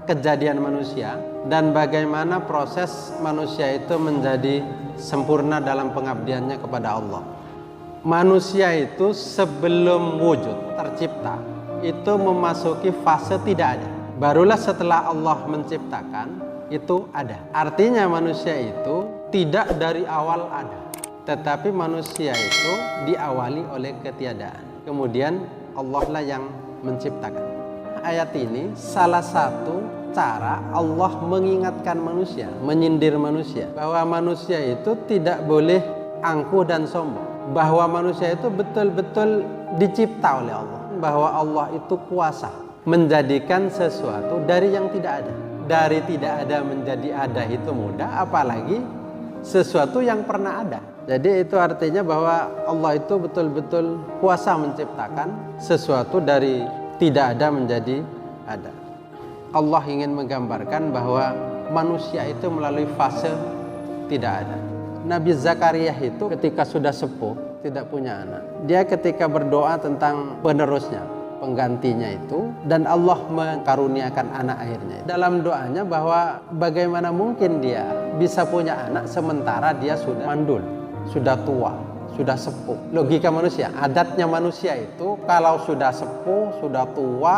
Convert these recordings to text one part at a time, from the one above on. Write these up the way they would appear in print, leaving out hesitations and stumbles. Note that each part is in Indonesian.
kejadian manusia dan bagaimana proses manusia itu menjadi sempurna dalam pengabdiannya kepada Allah. Manusia itu sebelum wujud tercipta itu memasuki fase tidak ada. Barulah setelah Allah menciptakan itu ada. Artinya manusia itu tidak dari awal ada, tetapi manusia itu diawali oleh ketiadaan. Kemudian Allah lah yang menciptakan. Ayat ini salah satu cara Allah mengingatkan manusia, menyindir manusia bahwa manusia itu tidak boleh angkuh dan sombong, bahwa manusia itu betul-betul dicipta oleh Allah, bahwa Allah itu kuasa menjadikan sesuatu dari yang tidak ada. Dari tidak ada menjadi ada itu mudah, apalagi sesuatu yang pernah ada. Jadi itu artinya bahwa Allah itu betul-betul kuasa menciptakan sesuatu dari tidak ada menjadi ada. Allah ingin menggambarkan bahwa manusia itu melalui fase tidak ada. Nabi Zakaria itu ketika sudah sepuh, tidak punya anak, dia ketika berdoa tentang penerusnya, penggantinya itu, dan Allah mengkaruniakan anak akhirnya. Dalam doanya bahwa bagaimana mungkin dia bisa punya anak sementara dia sudah mandul, sudah tua, sudah sepuh. Logika manusia, adatnya manusia itu kalau sudah sepuh, sudah tua,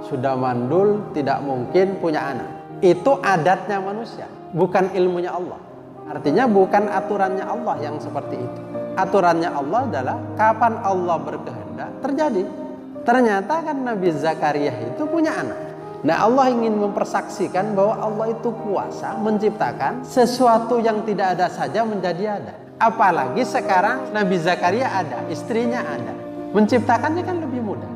sudah mandul, tidak mungkin punya anak. Itu adatnya manusia, bukan ilmunya Allah. Artinya bukan aturannya Allah yang seperti itu. Aturannya Allah adalah kapan Allah berkehendak terjadi. Ternyata kan Nabi Zakaria itu punya anak. Nah, Allah ingin mempersaksikan bahwa Allah itu kuasa menciptakan sesuatu yang tidak ada saja menjadi ada. Apalagi sekarang Nabi Zakaria ada, istrinya ada. Menciptakannya kan lebih mudah.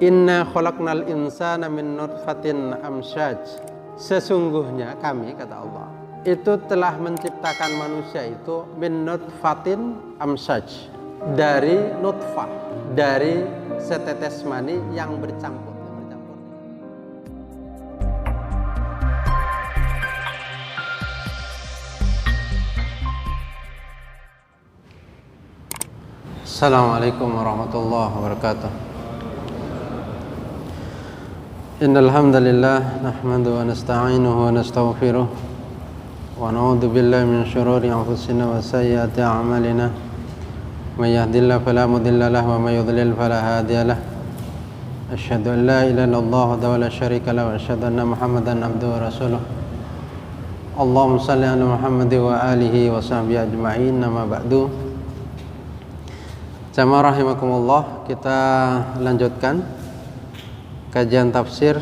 Inna khalaqnal insana min nutfatin amsyaj. Sesungguhnya kami, kata Allah, itu telah menciptakan manusia itu min nutfatin amsyaj, dari nutfah, dari setetes mani yang bercampur. Assalamualaikum warahmatullahi wabarakatuh. Innal hamdalillah nahmaduhu wa nasta'inuhu wa nastaghfiruh wa na'udzu billahi min shururi anfusina wa sayyiati a'malina. May yahdihillahu fala mudilla lahu wa may yudlil fala hadiya lahu. Asyhadu an la ilaha illallah wahdahu la syarika lahu wa asyhadu anna Muhammadan abduhu wa rasuluh. Allahumma shalli ala Muhammad wa alihi wa sahbihi ajma'in. Amma ba'du. Jamaah rahimakumullah, kita lanjutkan kajian tafsir.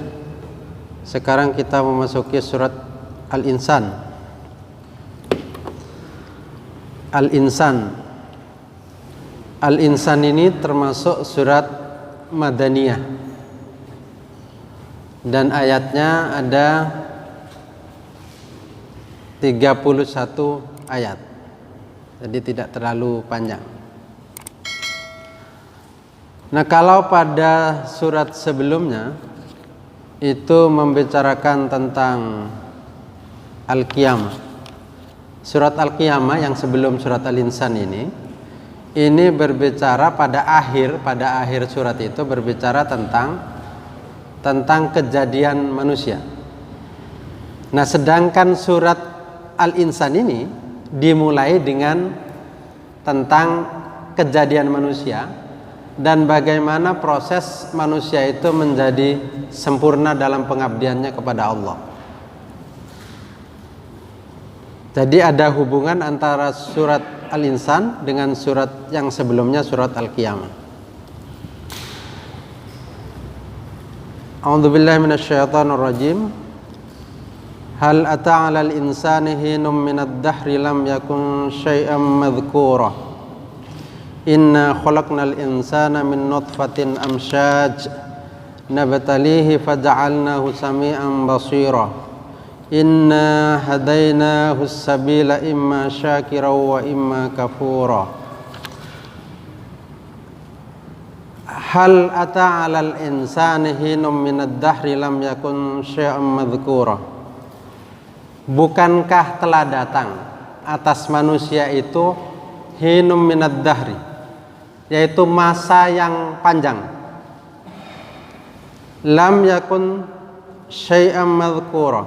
Sekarang kita memasuki surat Al-Insan. Al-Insan. Al-Insan ini termasuk surat Madaniyah. Dan ayatnya ada 31 ayat. Jadi tidak terlalu panjang. Nah, kalau pada surat sebelumnya itu membicarakan tentang Al-Qiyamah. Surat Al-Qiyamah yang sebelum surat Al-Insan ini berbicara pada akhir surat itu berbicara tentang kejadian manusia. Nah, sedangkan surat Al-Insan ini dimulai dengan tentang kejadian manusia dan bagaimana proses manusia itu menjadi sempurna dalam pengabdiannya kepada Allah. Jadi ada hubungan antara surat Al-Insan dengan surat yang sebelumnya, surat Al-Qiyamah. A'udzubillahi minasyaitonir rajim. Hal ata 'alal insani hinum minad dahri lam yakun syai'an madhkura. Inna khalaqnal insana min nutfatin amsyaj nabtalihi faja'alnahu sami'an basira. Inna hadainahu as-sabila imma syakira wa imma kafura. Hal ata 'alal insani hinum minad dahri lam yakun syai'an madhkura. Bukankah telah datang atas manusia itu hinum minad dahri, yaitu masa yang panjang, lam yakun syai'am madhkura,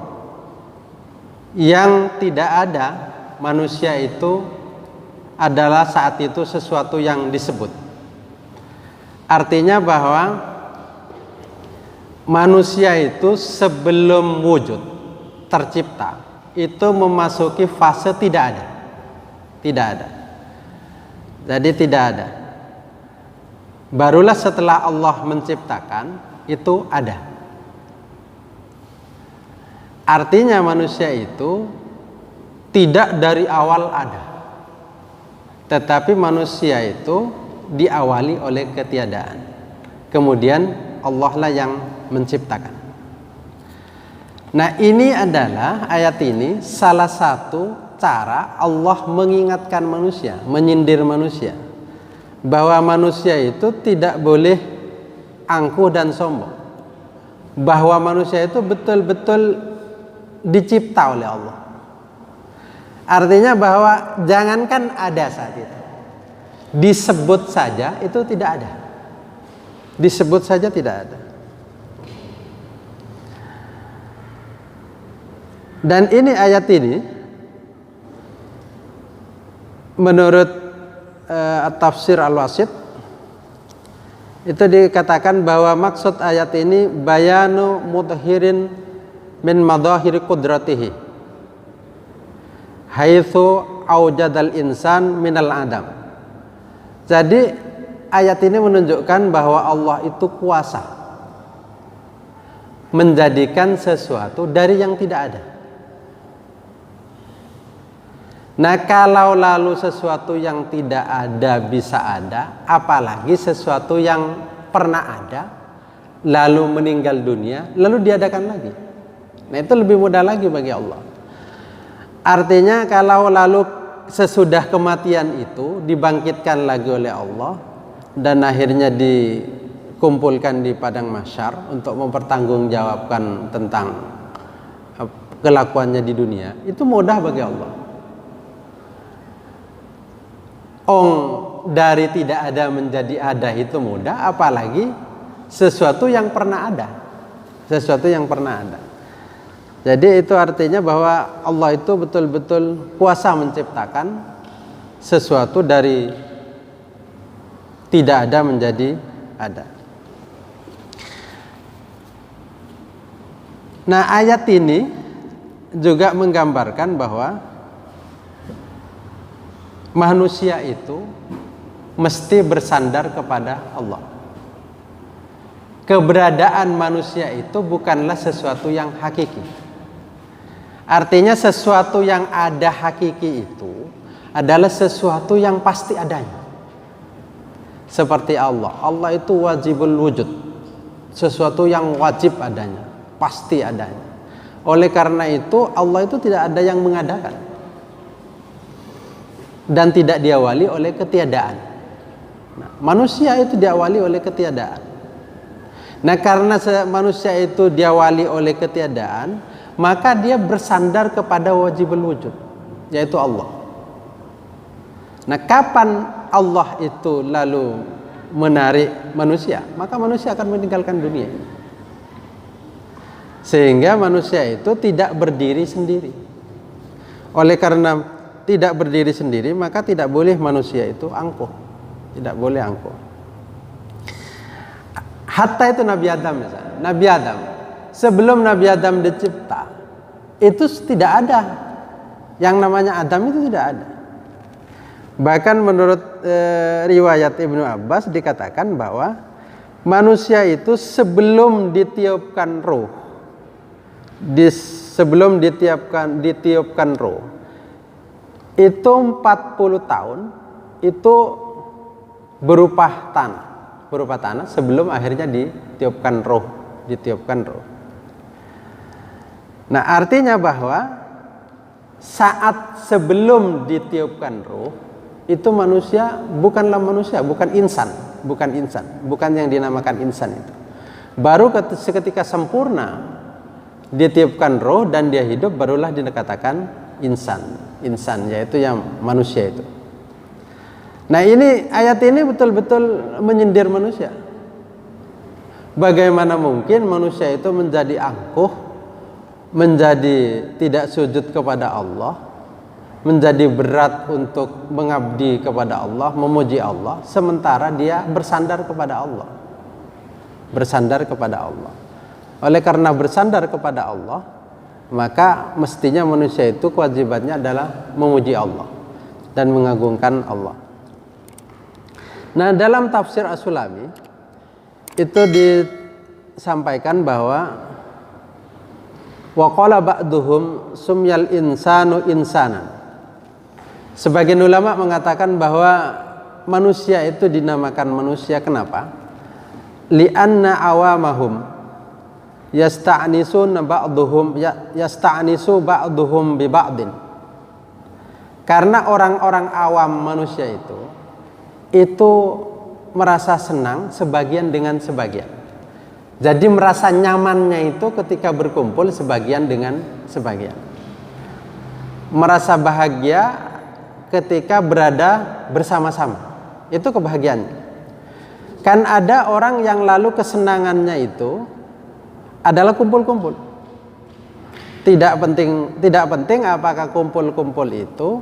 yang tidak ada manusia itu adalah saat itu sesuatu yang disebut. Artinya bahwa manusia itu sebelum wujud tercipta itu memasuki fase tidak ada. Tidak ada. Jadi tidak ada. Barulah setelah Allah menciptakan itu ada. Artinya manusia itu tidak dari awal ada, tetapi manusia itu diawali oleh ketiadaan. Kemudian Allah lah yang menciptakan. Nah, ini adalah ayat ini salah satu cara Allah mengingatkan manusia, menyindir manusia, bahwa manusia itu tidak boleh angkuh dan sombong, bahwa manusia itu betul-betul dicipta oleh Allah. Artinya bahwa jangankan ada saat itu, disebut saja itu tidak ada. Disebut saja tidak ada. Dan ini ayat ini menurut Tafsir Al-Wasit itu dikatakan bahwa maksud ayat ini bayanu mudhirin min madahiri qudratihi haitsu aujadal insan minal adam. Jadi ayat ini menunjukkan bahwa Allah itu kuasa menjadikan sesuatu dari yang tidak ada. Nah, kalau lalu sesuatu yang tidak ada bisa ada, apalagi sesuatu yang pernah ada lalu meninggal dunia lalu diadakan lagi. Nah, itu lebih mudah lagi bagi Allah. Artinya kalau lalu sesudah kematian itu dibangkitkan lagi oleh Allah dan akhirnya dikumpulkan di padang mahsyar untuk mempertanggungjawabkan tentang kelakuannya di dunia, itu mudah bagi Allah. Dari tidak ada menjadi ada itu mudah, apalagi sesuatu yang pernah ada. Sesuatu yang pernah ada. Jadi itu artinya bahwa Allah itu betul-betul kuasa menciptakan sesuatu dari tidak ada menjadi ada. Nah, ayat ini juga menggambarkan bahwa manusia itu mesti bersandar kepada Allah. Keberadaan manusia itu bukanlah sesuatu yang hakiki. Artinya sesuatu yang ada hakiki itu adalah sesuatu yang pasti adanya. Seperti Allah. Allah itu wajibul wujud. Sesuatu yang wajib adanya, pasti adanya. Oleh karena itu Allah itu tidak ada yang mengadakan dan tidak diawali oleh ketiadaan. Nah, manusia itu diawali oleh ketiadaan. Nah, karena manusia itu diawali oleh ketiadaan, maka dia bersandar kepada wajibul wujud, yaitu Allah. Nah, kapan Allah itu lalu menarik manusia, maka manusia akan meninggalkan dunia ini. Sehingga manusia itu tidak berdiri sendiri. Oleh karena tidak berdiri sendiri, maka tidak boleh manusia itu angkuh. Tidak boleh angkuh. Hatta itu Nabi Adam misalnya. Nabi Adam, sebelum Nabi Adam dicipta, itu tidak ada. Yang namanya Adam itu tidak ada. Bahkan menurut riwayat Ibnu Abbas dikatakan bahwa manusia itu sebelum ditiupkan ruh, sebelum ditiupkan ruh, itu 40 tahun itu berupa tanah sebelum akhirnya ditiupkan roh. Nah, artinya bahwa saat sebelum ditiupkan roh itu manusia bukanlah manusia, bukan insan, bukan yang dinamakan insan itu. Baru ketika sempurna ditiupkan roh dan dia hidup, barulah dikatakan insan, yaitu yang manusia itu. Nah, ini ayat ini betul-betul menyindir manusia Bagaimana mungkin manusia itu menjadi angkuh, menjadi tidak sujud kepada Allah, menjadi berat untuk mengabdi kepada Allah, memuji Allah, sementara dia bersandar kepada Allah. Bersandar kepada Allah. Oleh karena bersandar kepada Allah, maka mestinya manusia itu kewajibannya adalah memuji Allah dan mengagungkan Allah. Nah, dalam tafsir As-Sulami itu disampaikan bahwa wa qala ba'duhum sumyal insanu insanan. Sebagian ulama mengatakan bahwa manusia itu dinamakan manusia kenapa? Li'anna awamahum yasta'nisu ba'duhum bi ba'din. Karena orang-orang awam manusia itu merasa senang sebagian dengan sebagian. Jadi merasa nyamannya itu ketika berkumpul sebagian dengan sebagian. Merasa bahagia ketika berada bersama-sama. Itu kebahagiaannya. Kan ada orang yang lalu kesenangannya itu adalah kumpul-kumpul. Tidak penting apakah kumpul-kumpul itu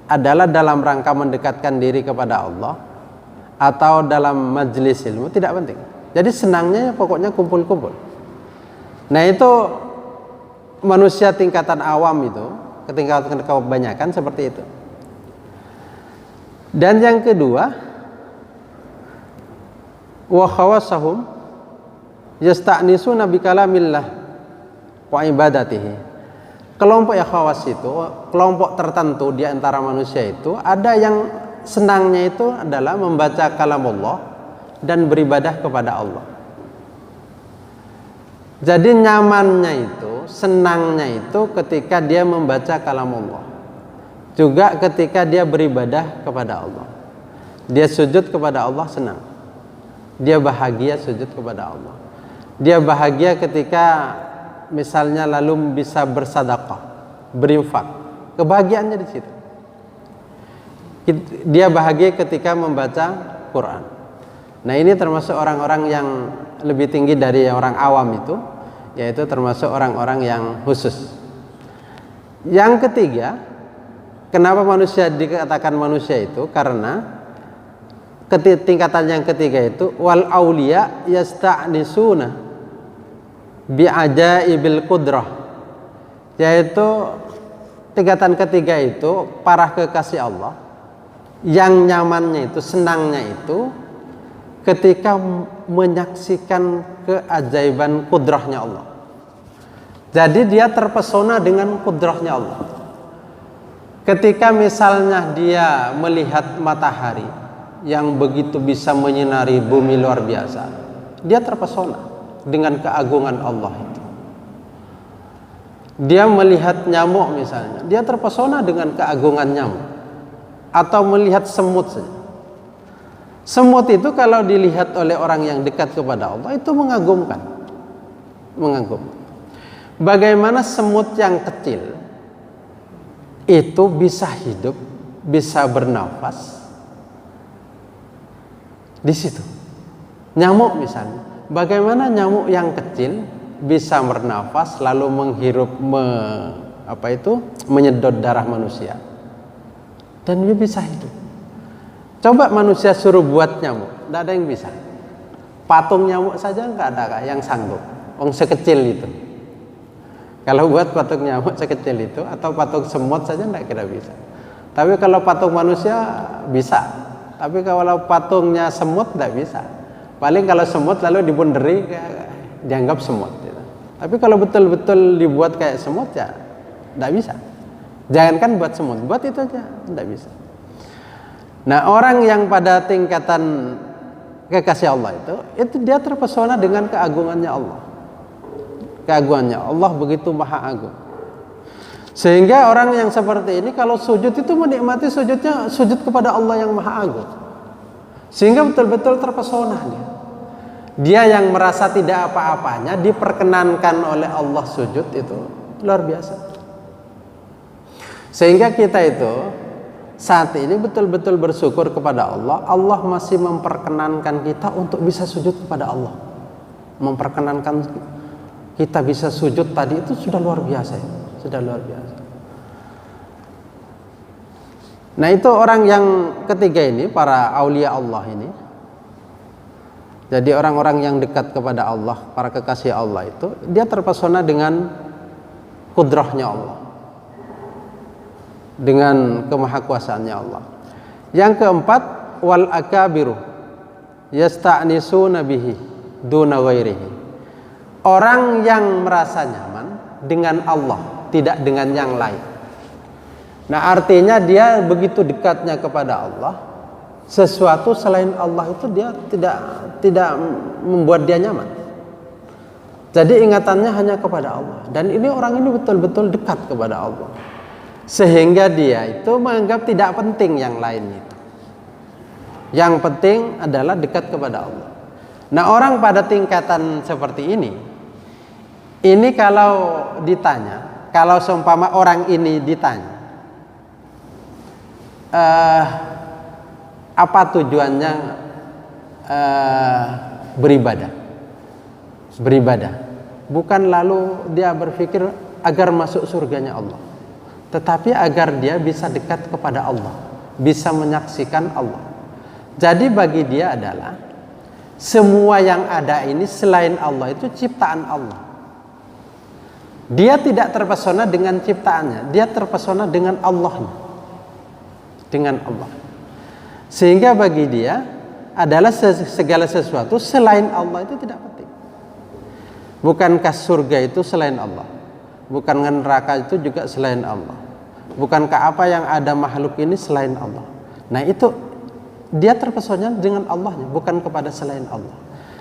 adalah dalam rangka mendekatkan diri kepada Allah atau dalam majelis ilmu, tidak penting. Jadi senangnya pokoknya kumpul-kumpul. Nah, itu manusia tingkatan awam itu, tingkatan kebanyakan seperti itu. Dan yang kedua, wa khawasahum yasta'nisuna bi kalamillah wa ibadatihi. Kelompok yang khawas itu, kelompok tertentu di antara manusia itu, ada yang senangnya itu adalah membaca kalam Allah dan beribadah kepada Allah. Jadi nyamannya itu, senangnya itu ketika dia membaca kalam Allah, juga ketika dia beribadah kepada Allah. Dia sujud kepada Allah senang, dia bahagia sujud kepada Allah. Dia bahagia ketika misalnya lalu bisa bersedekah, berinfak, kebahagiaannya di situ. Dia bahagia ketika membaca Quran. Nah, ini termasuk orang-orang yang lebih tinggi dari orang awam itu, yaitu termasuk orang-orang yang khusus. Yang ketiga, kenapa manusia dikatakan manusia itu? Karena tingkatan yang ketiga itu wal auliya yasta'nisuna bi'ajaibil qudrah, yaitu tingkatan ketiga itu para kekasih Allah yang nyamannya itu, senangnya itu ketika menyaksikan keajaiban kudrahnya Allah. Jadi dia terpesona dengan kudrahnya Allah. Ketika misalnya dia melihat matahari yang begitu bisa menyinari bumi luar biasa, dia terpesona dengan keagungan Allah itu. Dia melihat nyamuk misalnya, dia terpesona dengan keagungan nyamuk. Atau melihat semut saja. Semut itu kalau dilihat oleh orang yang dekat kepada Allah itu mengagumkan. Mengagumkan. Bagaimana semut yang kecil itu bisa hidup, bisa bernafas di situ. Nyamuk misalnya, bagaimana nyamuk yang kecil bisa bernafas lalu menghirup menyedot darah manusia dan dia bisa hidup. Coba manusia suruh buat nyamuk, tidak ada yang bisa. Patung nyamuk saja nggak ada yang sanggup, sekecil itu. Kalau buat patung nyamuk sekecil itu atau patung semut saja tidak kira bisa. Tapi kalau patung manusia bisa. Tapi kalau patungnya semut tidak bisa. Paling kalau semut lalu dibunderi dianggap semut. Gitu. Tapi kalau betul-betul dibuat kayak semut ya tidak bisa. Jangankan buat semut, buat itu aja tidak bisa. Nah, orang yang pada tingkatan kekasih Allah itu dia terpesona dengan keagungannya Allah. Keagungannya Allah begitu maha agung. Sehingga orang yang seperti ini kalau sujud itu menikmati sujudnya, sujud kepada Allah yang maha agung. Sehingga betul-betul terpesona dia. Dia yang merasa tidak apa-apanya diperkenankan oleh Allah sujud itu luar biasa. Sehingga kita itu saat ini betul-betul bersyukur kepada Allah. Allah masih memperkenankan kita untuk bisa sujud kepada Allah. memperkenankan kita bisa sujud tadi itu sudah luar biasa ya. Sudah luar biasa. Nah itu orang yang ketiga ini, para aulia Allah ini. Jadi orang-orang yang dekat kepada Allah, para kekasih Allah itu, dia terpesona dengan kudrahnya Allah, dengan kemahakuasaannya Allah. Yang keempat, wal akabiru yasta'nisuna bihi duna ghairihi. Orang yang merasa nyaman dengan Allah, tidak dengan yang lain. Nah artinya dia begitu dekatnya kepada Allah, sesuatu selain Allah itu dia tidak membuat dia nyaman. Jadi ingatannya hanya kepada Allah. Dan ini orang ini betul-betul dekat kepada Allah, sehingga dia itu menganggap tidak penting yang lain itu. Yang penting adalah dekat kepada Allah. Nah orang pada tingkatan seperti ini kalau ditanya, kalau seumpama orang ini ditanya, apa tujuannya beribadah? Bukan lalu dia berpikir agar masuk surganya Allah, tetapi agar dia bisa dekat kepada Allah, bisa menyaksikan Allah. Jadi bagi dia adalah semua yang ada ini selain Allah itu ciptaan Allah. Dia tidak terpesona dengan ciptaannya, dia terpesona dengan Allahnya, dengan Allah. Sehingga bagi dia adalah segala sesuatu selain Allah itu tidak penting. Bukankah surga itu selain Allah? Bukankah neraka itu juga selain Allah? Bukankah apa yang ada makhluk ini selain Allah? Nah itu dia terpesona dengan Allahnya, bukan kepada selain Allah.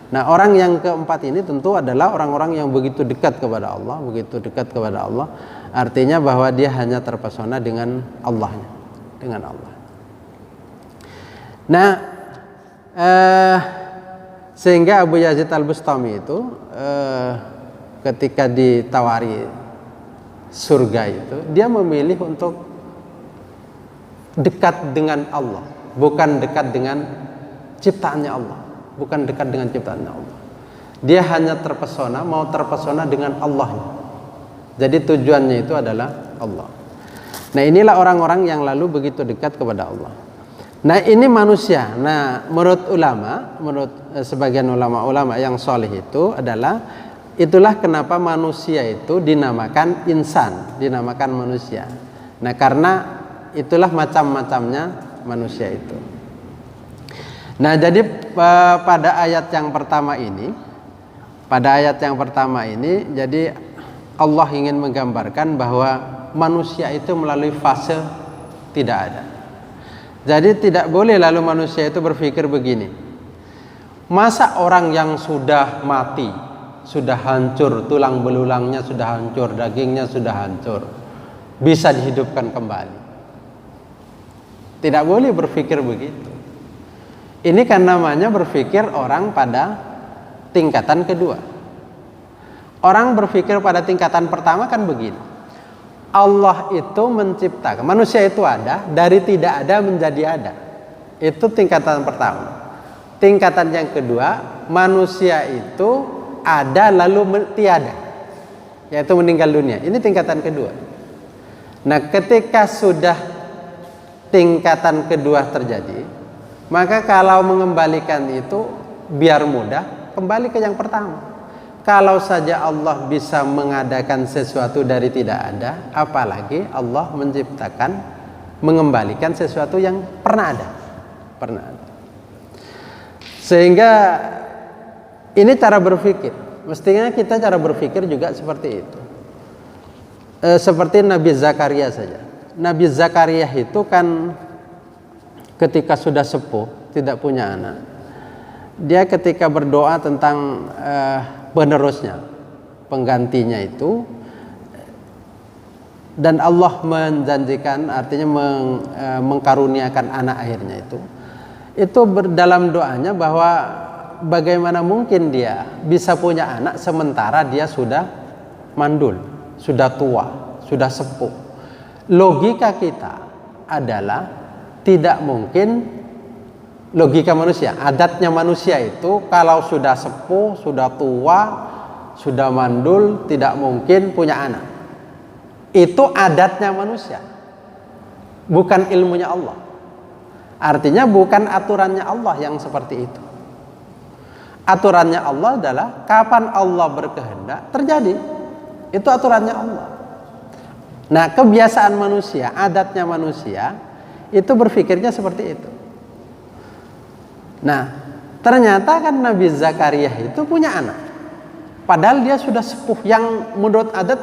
Nah orang yang keempat ini tentu adalah orang-orang yang begitu dekat kepada Allah, artinya bahwa dia hanya terpesona dengan Allahnya, dengan Allah. Nah sehingga Abu Yazid Al-Bustami itu ketika ditawari surga itu, dia memilih untuk dekat dengan Allah, bukan dekat dengan ciptaannya Allah, bukan dekat dengan ciptaannya Allah. Dia hanya terpesona, mau terpesona dengan Allahnya. Jadi tujuannya itu adalah Allah. Nah inilah orang-orang yang lalu begitu dekat kepada Allah. Nah ini manusia. Nah menurut sebagian ulama yang soleh itu adalah, itulah kenapa manusia itu dinamakan insan, dinamakan manusia. Nah karena itulah macam-macamnya manusia itu. Nah jadi pada ayat yang pertama ini, jadi Allah ingin menggambarkan bahwa manusia itu melalui fase tidak ada. Jadi tidak boleh lalu manusia itu berpikir begini, masa orang yang sudah mati, sudah hancur, tulang belulangnya sudah hancur, dagingnya sudah hancur, bisa dihidupkan kembali? Tidak boleh berpikir begitu. Ini kan namanya berpikir orang pada tingkatan kedua. Orang berpikir pada tingkatan pertama kan begini, Allah itu menciptakan, manusia itu ada, dari tidak ada menjadi ada. Itu tingkatan pertama. Tingkatan yang kedua, manusia itu ada lalu tiada, yaitu meninggal dunia. Ini tingkatan kedua. Nah ketika sudah tingkatan kedua terjadi, maka kalau mengembalikan itu biar mudah, kembali ke yang pertama. Kalau saja Allah bisa mengadakan sesuatu dari tidak ada, apalagi Allah menciptakan, mengembalikan sesuatu yang pernah ada. Sehingga ini cara berpikir. Mestinya kita cara berpikir juga seperti itu. Seperti Nabi Zakaria saja. Nabi Zakaria itu kan ketika sudah sepuh, tidak punya anak, dia ketika berdoa tentang penerusnya, penggantinya itu, dan Allah menjanjikan, artinya mengkaruniakan anak akhirnya itu dalam doanya bahwa bagaimana mungkin dia bisa punya anak sementara dia sudah mandul, sudah tua, sudah sepuh. Logika kita adalah tidak mungkin logika manusia, adatnya manusia itu kalau sudah sepuh, sudah tua, sudah mandul, tidak mungkin punya anak. Itu adatnya manusia, bukan ilmunya Allah. Artinya bukan aturannya Allah yang seperti itu. Aturannya Allah adalah kapan Allah berkehendak terjadi. Itu aturannya Allah. Nah, kebiasaan manusia, adatnya manusia itu berpikirnya seperti itu. Nah, ternyata kan Nabi Zakaria itu punya anak. Padahal dia sudah sepuh, yang menurut adat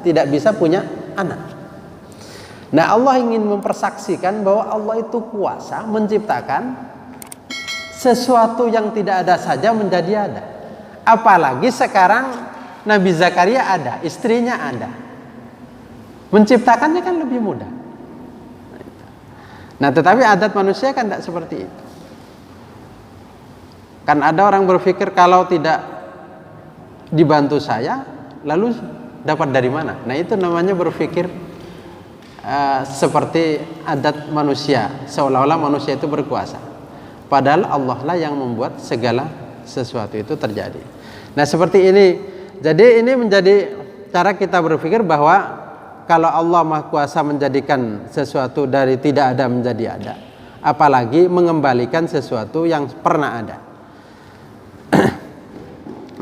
tidak bisa punya anak. Nah, Allah ingin mempersaksikan bahwa Allah itu kuasa menciptakan sesuatu yang tidak ada saja menjadi ada. Apalagi sekarang Nabi Zakaria ada, istrinya ada. Menciptakannya kan lebih mudah. Nah, tetapi adat manusia kan tidak seperti itu. Kan ada orang berpikir kalau tidak dibantu saya, lalu dapat dari mana? Nah, itu namanya berpikir seperti adat manusia, seolah-olah manusia itu berkuasa. Padahal Allah lah yang membuat segala sesuatu itu terjadi. Nah, seperti ini. Jadi ini menjadi cara kita berpikir bahwa kalau Allah Maha Kuasa menjadikan sesuatu dari tidak ada menjadi ada, apalagi mengembalikan sesuatu yang pernah ada.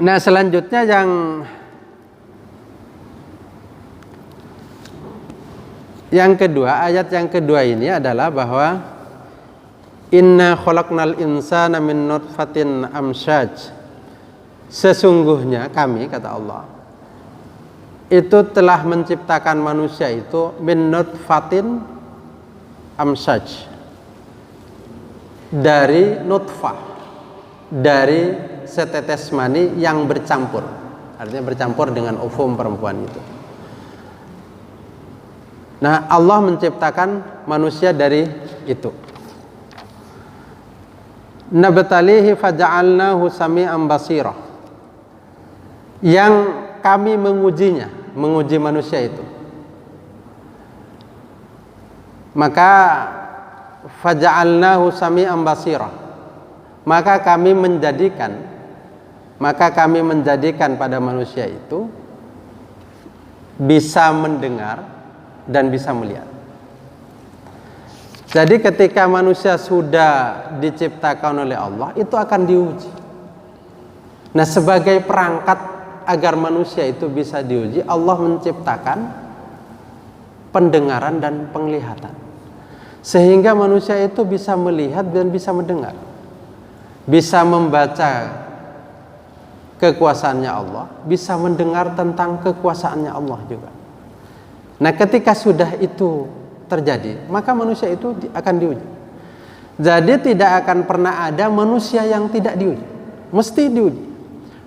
Nah, selanjutnya yang kedua, ayat yang kedua ini adalah bahwa inna khalaqnal insana min nutfatin amsyaj. Sesungguhnya kami, kata Allah, itu telah menciptakan manusia itu min nutfatin amsyaj, dari nutfah, dari setetes mani yang bercampur. Artinya bercampur dengan ovum perempuan itu. Nah, Allah menciptakan manusia dari itu. Nabtalihi faja'alnahu sami'an basira. Yang kami mengujinya, menguji manusia itu. Maka faja'alnahu sami'an basira. Maka kami menjadikan pada manusia itu bisa mendengar dan bisa melihat. Jadi ketika manusia sudah diciptakan oleh Allah, itu akan diuji. Nah, sebagai perangkat agar manusia itu bisa diuji, Allah menciptakan pendengaran dan penglihatan, sehingga manusia itu bisa melihat dan bisa mendengar, bisa membaca kekuasaannya Allah, bisa mendengar tentang kekuasaannya Allah juga. Nah, ketika sudah itu terjadi, maka manusia itu akan diuji. Jadi tidak akan pernah ada manusia yang tidak diuji, mesti diuji.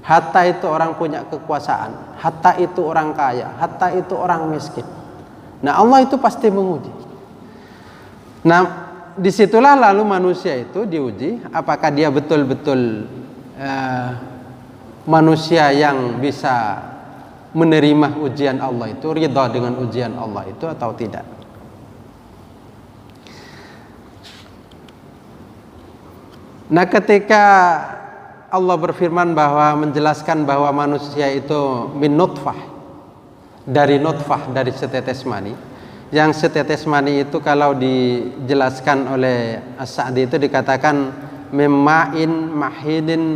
Hatta itu orang punya kekuasaan, hatta itu orang kaya, hatta itu orang miskin. Nah, Allah itu pasti menguji. Nah, disitulah lalu manusia itu diuji, apakah dia betul-betul manusia yang bisa menerima ujian Allah itu, ridha dengan ujian Allah itu atau tidak. Nah, ketika Allah berfirman bahwa menjelaskan bahwa manusia itu min nutfah, dari nutfah, dari setetes mani. Yang setetes mani itu kalau dijelaskan oleh As-Sa'di itu dikatakan mimma'in mahidin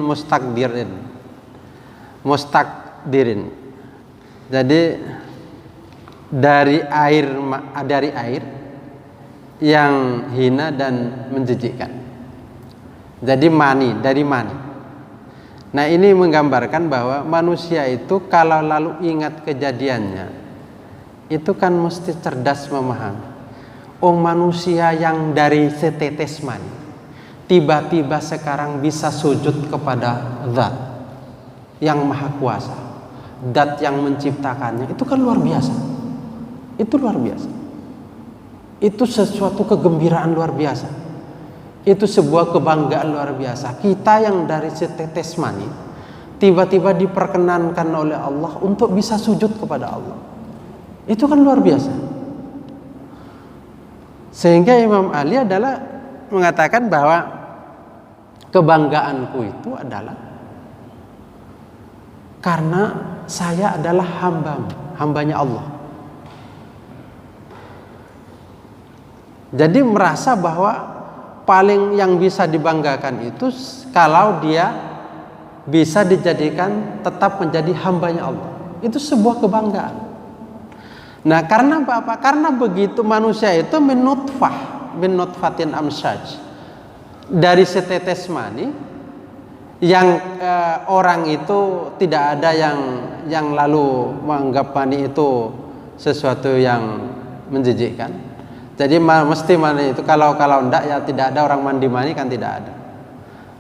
mustakdirin. Jadi dari air yang hina dan menjijikkan. Jadi dari mani. Nah, ini menggambarkan bahwa manusia itu kalau lalu ingat kejadiannya, itu kan mesti cerdas memahami. Oh, manusia yang dari setetes mani tiba-tiba sekarang bisa sujud kepada Zat yang Maha Kuasa, Zat yang menciptakannya, itu kan luar biasa. Itu luar biasa. Itu sesuatu kegembiraan luar biasa. Itu sebuah kebanggaan luar biasa. Kita yang dari setetes mani tiba-tiba diperkenankan oleh Allah untuk bisa sujud kepada Allah. Itu kan luar biasa. Sehingga Imam Ali adalah mengatakan bahwa kebanggaanku itu adalah karena saya adalah hambanya Allah. Jadi merasa bahwa paling yang bisa dibanggakan itu kalau dia bisa dijadikan tetap menjadi hambanya Allah. Itu sebuah kebanggaan. Nah, karena apa? Karena begitu manusia itu min nutfatin amsyaj, dari setetes mani yang orang itu tidak ada yang lalu menganggap mani itu sesuatu yang menjijikkan. Jadi mesti mani itu kalau enggak ya tidak ada, orang mandi mani kan tidak ada.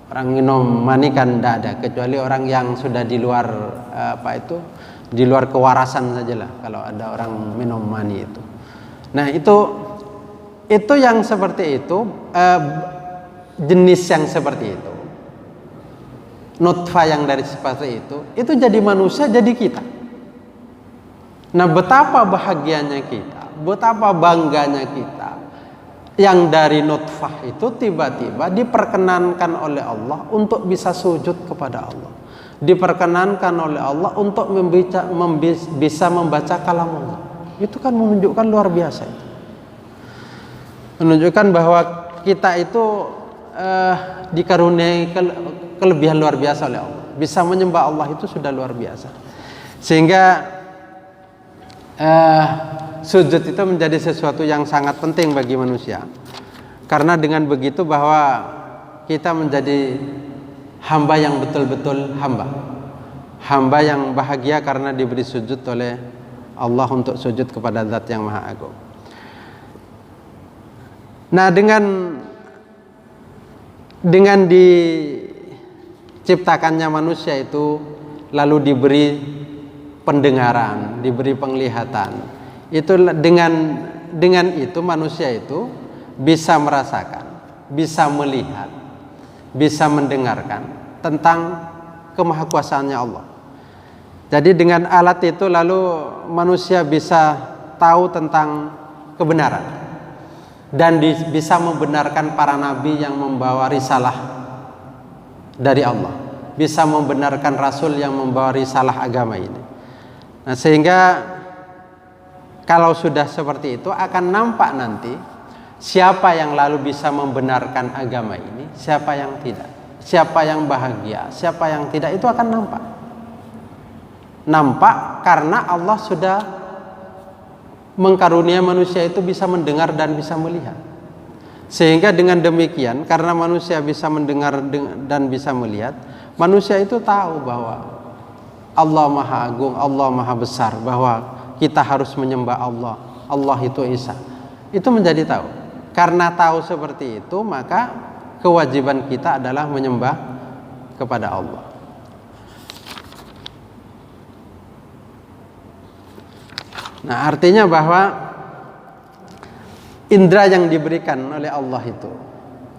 Orang minum mani kan tidak ada, kecuali orang yang sudah di luar di luar kewarasan sajalah kalau ada orang minum mani itu. Nah, itu yang seperti itu, jenis yang seperti itu, nutfah yang dari seperti itu jadi manusia, jadi kita. Nah, betapa bahagianya kita, betapa bangganya kita yang dari nutfah itu tiba-tiba diperkenankan oleh Allah untuk bisa sujud kepada Allah, diperkenankan oleh Allah untuk bisa membaca kalam Allah. Itu kan menunjukkan luar biasa itu. Menunjukkan bahwa kita itu dikaruniai kelebihan luar biasa oleh Allah. Bisa menyembah Allah itu sudah luar biasa. Sehingga sujud itu menjadi sesuatu yang sangat penting bagi manusia. Karena dengan begitu bahwa kita menjadi hamba yang betul-betul hamba yang bahagia karena diberi sujud oleh Allah untuk sujud kepada Zat yang Maha Agung. Nah, dengan diciptakannya manusia itu lalu diberi pendengaran, diberi penglihatan, itu dengan itu manusia itu bisa merasakan, bisa melihat, bisa mendengarkan tentang kemahakuasaannya Allah. Jadi dengan alat itu lalu manusia bisa tahu tentang kebenaran dan bisa membenarkan para nabi yang membawa risalah dari Allah, bisa membenarkan rasul yang membawa risalah agama ini. Nah, sehingga kalau sudah seperti itu akan nampak nanti siapa yang lalu bisa membenarkan agama ini, siapa yang tidak, siapa yang bahagia, siapa yang tidak, itu akan nampak karena Allah sudah mengkarunia manusia itu bisa mendengar dan bisa melihat. Sehingga dengan demikian, karena manusia bisa mendengar dan bisa melihat, manusia itu tahu bahwa Allah Maha Agung, Allah Maha Besar, bahwa kita harus menyembah Allah, Allah itu Esa. Itu menjadi tahu. Karena tahu seperti itu, maka kewajiban kita adalah menyembah kepada Allah. Nah, artinya bahwa indera yang diberikan oleh Allah itu,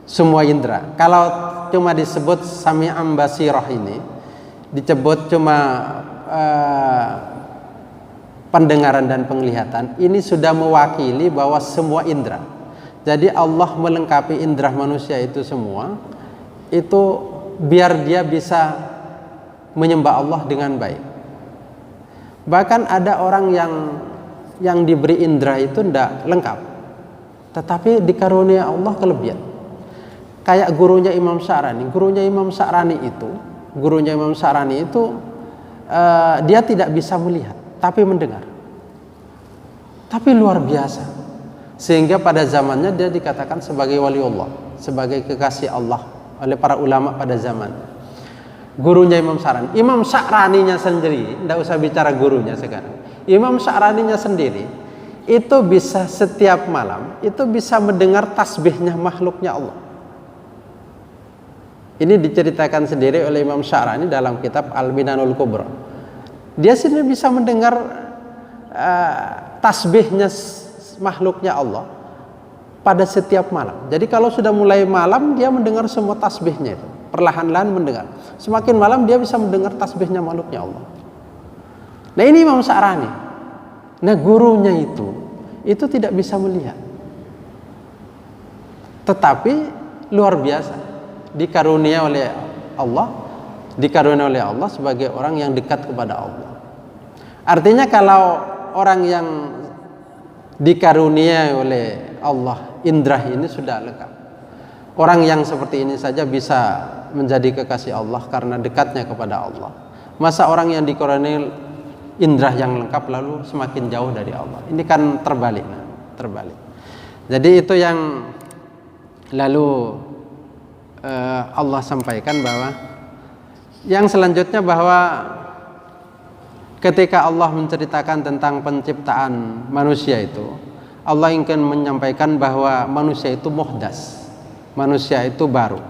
semua indera, kalau cuma disebut sami'an basirah ini, disebut cuma pendengaran dan penglihatan, ini sudah mewakili bahwa semua indera. Jadi Allah melengkapi indera manusia itu semua, itu biar dia bisa menyembah Allah dengan baik. Bahkan ada orang yang diberi indera itu tidak lengkap, tetapi dikarunia Allah kelebihan. Kayak gurunya Imam Sya'rani. Gurunya Imam Sya'rani itu dia tidak bisa melihat, tapi mendengar. Tapi luar biasa. Sehingga pada zamannya dia dikatakan sebagai waliullah, sebagai kekasih Allah oleh para ulama pada zaman. Gurunya Imam Sya'rani. Imam Sya'raninya sendiri, tidak usah bicara gurunya sekarang. Imam Sya'raninya sendiri itu bisa setiap malam itu bisa mendengar tasbihnya makhluknya Allah. Ini diceritakan sendiri oleh Imam Sya'rani dalam kitab Al-Minanul Kubra. Dia sendiri bisa mendengar tasbihnya makhluknya Allah pada setiap malam. Jadi kalau sudah mulai malam dia mendengar semua tasbihnya itu, perlahan-lahan mendengar. Semakin malam dia bisa mendengar tasbihnya makhluknya Allah. Nah, ini Imam Sya'rani. Nah, gurunya itu tidak bisa melihat. Tetapi luar biasa, dikarunia oleh Allah sebagai orang yang dekat kepada Allah. Artinya kalau orang yang dikarunia oleh Allah indra ini sudah lengkap. Orang yang seperti ini saja bisa menjadi kekasih Allah karena dekatnya kepada Allah. Masa orang yang dikaruniai indra yang lengkap lalu semakin jauh dari Allah? Ini kan terbalik. Jadi itu yang lalu Allah sampaikan bahwa yang selanjutnya bahwa ketika Allah menceritakan tentang penciptaan manusia itu, Allah ingin menyampaikan bahwa manusia itu muhdas, manusia itu baru.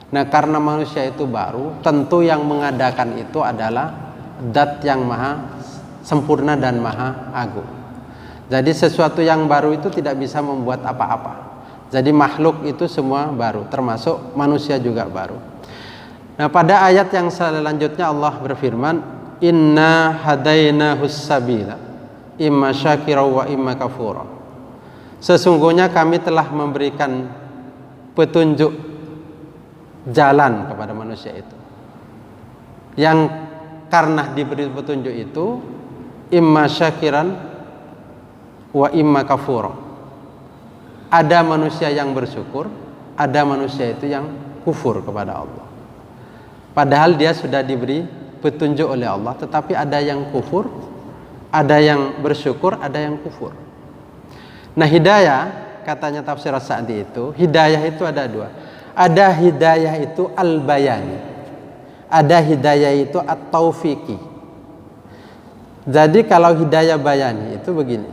Nah, karena manusia itu baru, tentu yang mengadakan itu adalah zat yang maha sempurna dan maha agung. Jadi sesuatu yang baru itu tidak bisa membuat apa-apa. Jadi makhluk itu semua baru, termasuk manusia juga baru. Nah, pada ayat yang selanjutnya Allah berfirman, inna hadainahus sabila imma syakira wa imma kafura. Sesungguhnya kami telah memberikan petunjuk jalan kepada manusia itu, yang karena diberi petunjuk itu imma syakiran wa imma kafura. Ada manusia yang bersyukur, ada manusia itu yang kufur kepada Allah. Padahal dia sudah diberi petunjuk oleh Allah, tetapi ada yang kufur, ada yang bersyukur, ada yang kufur. Nah, hidayah, katanya tafsir As-Sa'di itu, hidayah itu ada dua. Ada hidayah itu al-bayani, ada hidayah itu at-taufiqi. Jadi kalau hidayah bayani itu begini,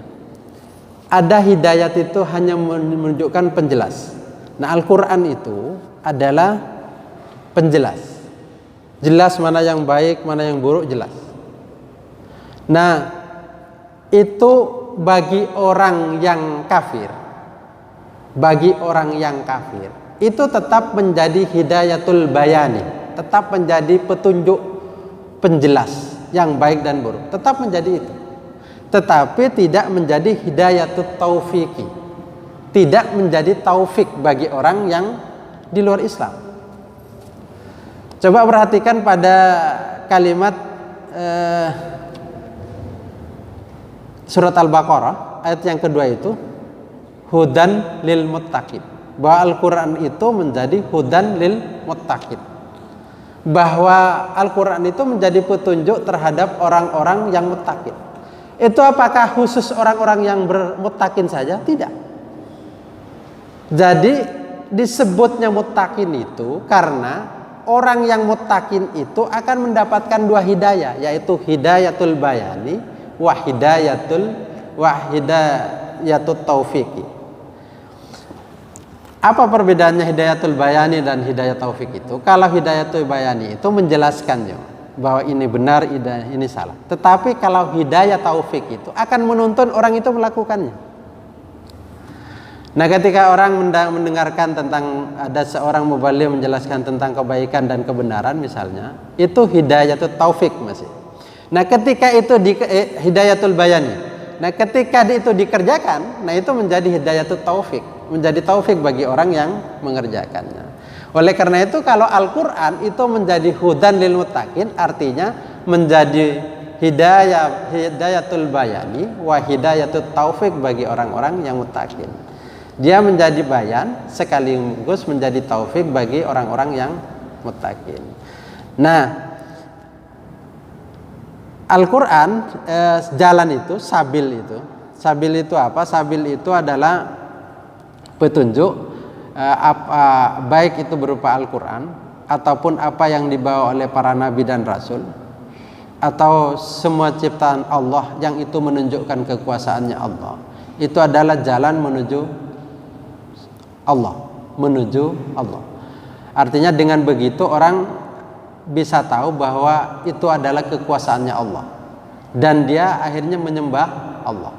ada hidayat itu hanya menunjukkan penjelas. Nah, Al-Quran itu adalah penjelas, jelas mana yang baik, mana yang buruk, jelas. Nah, itu bagi orang yang kafir, itu tetap menjadi hidayatul bayani, tetap menjadi petunjuk penjelas yang baik dan buruk, tetap menjadi itu. Tetapi tidak menjadi hidayatut taufiqi, tidak menjadi taufik bagi orang yang di luar Islam. Coba perhatikan pada kalimat surat Al-Baqarah ayat yang kedua itu, hudan lil muttaqin, bahwa Al-Quran itu menjadi hudan lil muttaqin, bahwa Al-Quran itu menjadi petunjuk terhadap orang-orang yang muttaqin. Itu apakah khusus orang-orang yang bermuttaqin saja? Tidak. Jadi disebutnya muttaqin itu karena orang yang muttaqin itu akan mendapatkan dua hidayah, yaitu hidayatul bayani wa hidayatut taufiqi. Apa perbedaannya hidayatul bayani dan hidayat taufik itu? Kalau hidayatul bayani itu menjelaskannya bahwa ini benar, ini salah. Tetapi kalau hidayah taufik itu akan menuntun orang itu melakukannya. Nah, ketika orang mendengarkan tentang ada seorang mubaligh menjelaskan tentang kebaikan dan kebenaran misalnya, itu hidayatul taufik masih. Nah, ketika itu hidayatul bayani. Nah, ketika itu dikerjakan, nah itu menjadi hidayatul taufik, menjadi taufik bagi orang yang mengerjakannya. Oleh karena itu kalau Al-Quran itu menjadi hudan lil muttaqin, artinya menjadi hidayatul bayani wa hidayatut taufik bagi orang-orang yang muttaqin. Dia menjadi bayan sekaligus menjadi taufik bagi orang-orang yang muttaqin. Nah, Al-Quran jalan itu, sabil itu apa? Sabil itu adalah petunjuk, baik itu berupa Al-Quran ataupun apa yang dibawa oleh para nabi dan rasul, atau semua ciptaan Allah yang itu menunjukkan kekuasaannya Allah. Itu adalah jalan menuju Allah. Artinya dengan begitu orang bisa tahu bahwa itu adalah kekuasaannya Allah dan dia akhirnya menyembah Allah.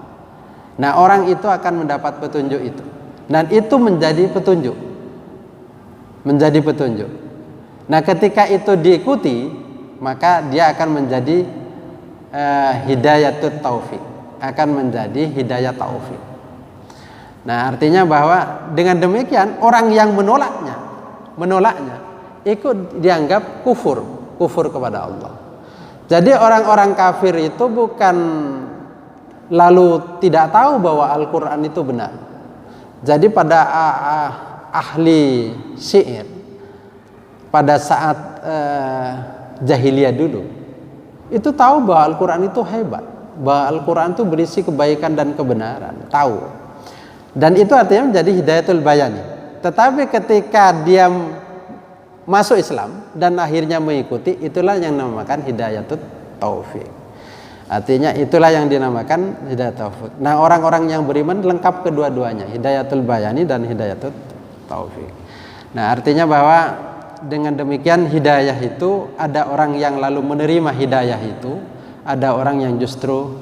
Nah, orang itu akan mendapat petunjuk itu. Dan itu menjadi petunjuk. Nah, ketika itu diikuti, maka dia akan menjadi hidayatut taufik, akan menjadi hidayah taufik. Nah, artinya bahwa dengan demikian orang yang menolaknya ikut dianggap kufur kepada Allah. Jadi orang-orang kafir itu bukan lalu tidak tahu bahwa Al-Quran itu benar. Jadi pada ahli syair pada saat jahiliyah dulu itu tahu bahwa Al-Quran itu hebat, bahwa Al-Quran itu berisi kebaikan dan kebenaran, tahu. Dan itu artinya menjadi hidayatul bayani. Tetapi ketika dia masuk Islam dan akhirnya mengikuti, itulah yang dinamakan hidayatul taufik. Artinya itulah yang dinamakan hidayat taufik. Nah, orang-orang yang beriman lengkap kedua-duanya, hidayatul bayani dan hidayatul taufik. Nah, artinya bahwa dengan demikian hidayah itu ada orang yang lalu menerima hidayah itu, ada orang yang justru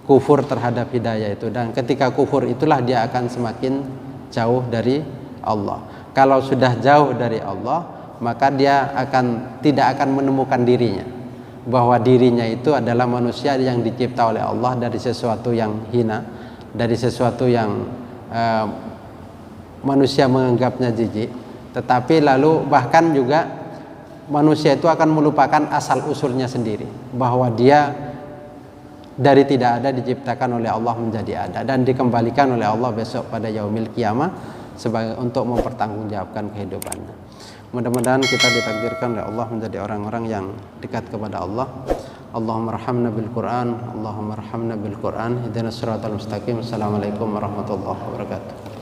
kufur terhadap hidayah itu, dan ketika kufur itulah dia akan semakin jauh dari Allah. Kalau sudah jauh dari Allah, maka dia tidak akan menemukan dirinya, bahwa dirinya itu adalah manusia yang dicipta oleh Allah dari sesuatu yang hina, dari sesuatu yang manusia menganggapnya jijik. Tetapi lalu bahkan juga manusia itu akan melupakan asal usulnya sendiri, bahwa dia dari tidak ada diciptakan oleh Allah menjadi ada dan dikembalikan oleh Allah besok pada yaumil qiyamah sebagai untuk mempertanggungjawabkan kehidupannya. Mudah-mudahan kita ditakdirkan oleh Allah menjadi orang-orang yang dekat kepada Allah. Allahumma arhamna bil Qur'an, Allahumma arhamna bil Qur'an, ihdinas siratal mustaqim. Assalamualaikum warahmatullahi wabarakatuh.